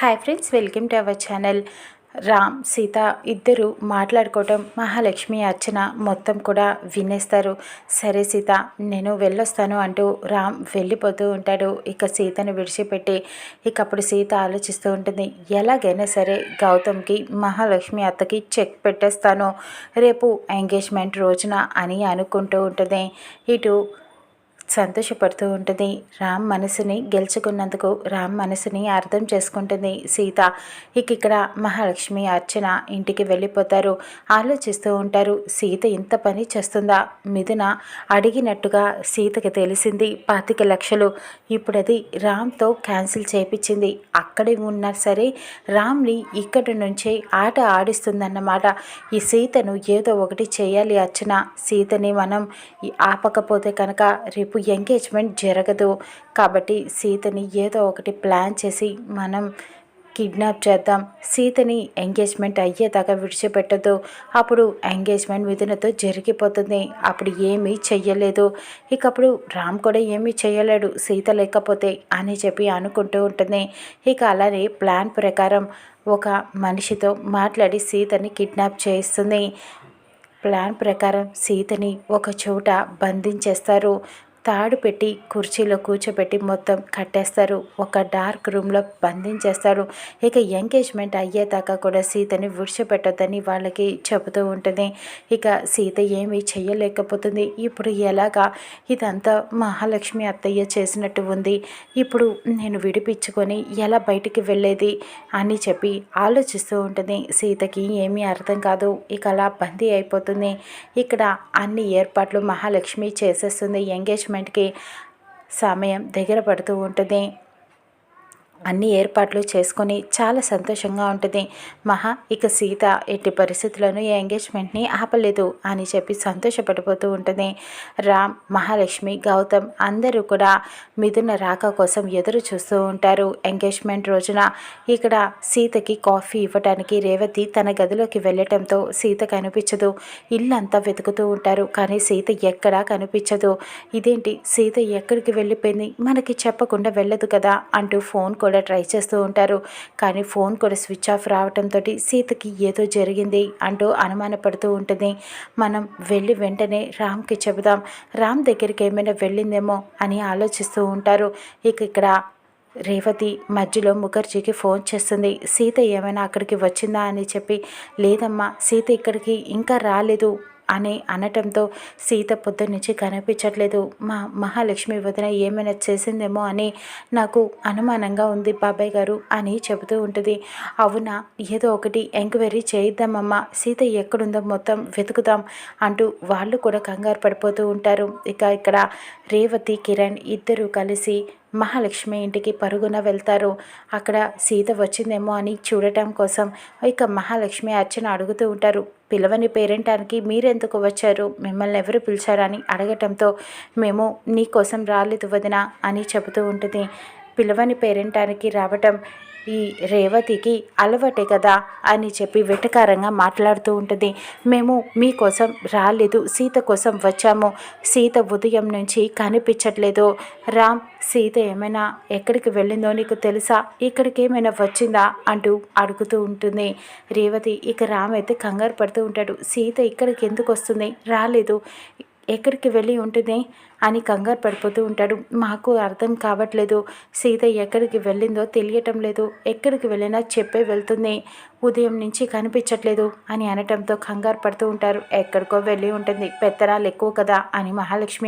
Hi friends, welcome to our channel. Ram Sita ఇద్దరు మాట్లాడుకోవటం మహాలక్ష్మి అర్చన మొత్తం కూడా వినేస్తారు. సరే సీత, నేను వెళ్ళొస్తాను అంటూ రామ్ వెళ్ళిపోతూ ఉంటాడు. ఇక సీతను విడిచిపెట్టి అప్పుడు సీత ఆలోచిస్తూ ఉంటుంది. ఎలాగైనా సరే గౌతమ్కి మహాలక్ష్మి అత్తకి చెక్ పెట్టేస్తాను రేపు ఎంగేజ్మెంట్ రోజున అని అనుకుంటూ ఉంటుంది. ఇటు సంతోషపడుతూ ఉంటుంది. రామ్ మనసుని గెలుచుకున్నందుకు రామ్ మనసుని అర్థం చేసుకుంటుంది సీత. ఇక్కడ మహాలక్ష్మి అర్చన ఇంటికి వెళ్ళిపోతారు. ఆలోచిస్తూ ఉంటారు, సీత ఇంత పని చేస్తుందా? మిథున అడిగినట్టుగా సీతకి తెలిసింది 25 లక్షలు. ఇప్పుడు అది రామ్తో క్యాన్సిల్ చేయించింది. అక్కడే ఉన్నా సరే రామ్ని ఇక్కడి నుంచే ఆట ఆడిస్తుందన్నమాట. ఈ సీతను ఏదో ఒకటి చేయాలి అర్చన. సీతని మనం ఆపకపోతే కనుక రేపు ఎంగేజ్మెంట్ జరగదు. కాబట్టి సీతని ఏదో ఒకటి ప్లాన్ చేసి మనం కిడ్నాప్ చేద్దాం. సీతని ఎంగేజ్మెంట్ అయ్యేదాకా విడిచిపెట్టద్దు. అప్పుడు ఎంగేజ్మెంట్ మిథునతో జరిగిపోతుంది. అప్పుడు ఏమీ చెయ్యలేదు. అప్పుడు రామ్ కూడా ఏమీ చేయలేడు సీత లేకపోతే అని చెప్పి అనుకుంటూ ఉంటుంది. అలానే ప్లాన్ ప్రకారం ఒక మనిషితో మాట్లాడి సీతని కిడ్నాప్ చేయిస్తుంది. ప్లాన్ ప్రకారం సీతని ఒక చోట బంధించేస్తారు. తాడు పెట్టి కుర్చీలో కూర్చోబెట్టి మొత్తం కట్టేస్తారు. ఒక డార్క్ రూమ్లో బంధించేస్తారు. ఎంగేజ్మెంట్ అయ్యేదాకా కూడా సీతని విడిచిపెట్టొద్దని వాళ్ళకి చెబుతూ ఉంటుంది. సీత ఏమీ చెయ్యలేకపోతుంది. ఇప్పుడు ఎలాగా? ఇదంతా మహాలక్ష్మి అత్తయ్య చేసినట్టు ఉంది. ఇప్పుడు నేను విడిపించుకొని ఎలా బయటికి వెళ్ళేది అని చెప్పి ఆలోచిస్తూ ఉంటుంది. సీతకి ఏమీ అర్థం కాదు. అలా బందీ అయిపోతుంది. ఇక్కడ అన్ని ఏర్పాట్లు మహాలక్ష్మి చేసేస్తుంది. ఎంగేజ్మెంట్కి సమయం దగ్గర పడుతూ ఉంటుంది. అన్ని ఏర్పాట్లు చేసుకొని చాలా సంతోషంగా ఉంటుంది. సీత ఎట్టి పరిస్థితుల్లోనూ ఈ ఎంగేజ్మెంట్ని ఆపలేదు అని చెప్పి సంతోషపడిపోతూ ఉంటుంది. రామ్, మహాలక్ష్మి, గౌతమ్ అందరూ కూడా మిథున రాక కోసం ఎదురు చూస్తూ ఉంటారు. ఎంగేజ్మెంట్ రోజున సీతకి కాఫీ ఇవ్వడానికి రేవతి తన గదిలోకి వెళ్ళటంతో సీత కనిపించదు. ఇల్లంతా వెతుకుతూ ఉంటారు, కానీ సీత ఎక్కడా కనిపించదు. ఇదేంటి, సీత ఎక్కడికి వెళ్ళిపోయింది, మనకి చెప్పకుండా వెళ్ళదు కదా అంటూ ఫోన్ కూడా ట్రై చేస్తూ ఉంటారు. కానీ ఫోన్ కూడా స్విచ్ ఆఫ్ రావడంతో సీతకి ఏదో జరిగింది అంటూ అనుమానపడుతూ ఉంటుంది. మనం వెళ్ళి వెంటనే రామ్కి చెబుదాం, రామ్ దగ్గరికి ఏమైనా వెళ్ళిందేమో అని ఆలోచిస్తూ ఉంటారు. ఇక్కడ రేవతి మధ్యలో ముఖర్జీకి ఫోన్ చేస్తుంది. సీత ఏమైనా అక్కడికి వచ్చిందా అని చెప్పి, లేదమ్మా సీత ఇక్కడికి ఇంకా రాలేదు అని అనటంతో సీత పొద్దున్నుంచి కనిపించట్లేదు. మహాలక్ష్మి వదిన ఏమైనా చేసిందేమో అని నాకు అనుమానంగా ఉంది బాబాయ్ గారు అని చెబుతూ ఉంటుంది. అవునా, ఏదో ఒకటి ఎంక్వైరీ చేయిద్దామమ్మా, సీత ఎక్కడుందో మొత్తం వెతుకుదాం అంటూ వాళ్ళు కూడా కంగారు పడిపోతూ ఉంటారు. ఇక్కడ రేవతి, కిరణ్ ఇద్దరూ కలిసి మహాలక్ష్మి ఇంటికి పరుగున వెళ్తారు. అక్కడ సీత వచ్చిందేమో అని చూడటం కోసం మహాలక్ష్మి అర్చన అడుగుతూ ఉంటారు. పిలవని పేరెంటానికి మీరెందుకు వచ్చారు, మిమ్మల్ని ఎవరు పిలిచారని అడగటంతో మేము నీకోసం రాలేదు వదిన అని చెబుతూ ఉంటుంది. పిలవని పేరెంటానికి రావటం ఈ రేవతికి అలవాటే కదా అని చెప్పి వెటకారంగా మాట్లాడుతూ ఉంటుంది. మేము మీకోసం రాలేదు, సీత కోసం వచ్చాము. సీత ఉదయం నుంచి కనిపించట్లేదు. రామ్, సీత ఏమైనా ఎక్కడికి వెళ్ళిందో నీకు తెలుసా, ఇక్కడికి ఏమైనా వచ్చిందా అంటూ అడుగుతూ ఉంటుంది రేవతి. రామ్ అయితే కంగారు పడుతూ ఉంటాడు. సీత ఇక్కడికి ఎందుకు వస్తుంది, రాలేదు, ఎక్కడికి వెళ్ళి ఉంటుంది అని కంగారు పడిపోతూ ఉంటాడు. మాకు అర్థం కావట్లేదు, సీత ఎక్కడికి వెళ్ళిందో తెలియటం లేదు, ఎక్కడికి వెళ్ళినా చెప్పే వెళ్తుంది, ఉదయం నుంచి కనిపించట్లేదు అని అనటంతో కంగారు పడుతూ ఉంటారు. ఎక్కడికో వెళ్ళి ఉంటుంది, పెత్తనాలు ఎక్కువ కదా అని మహాలక్ష్మి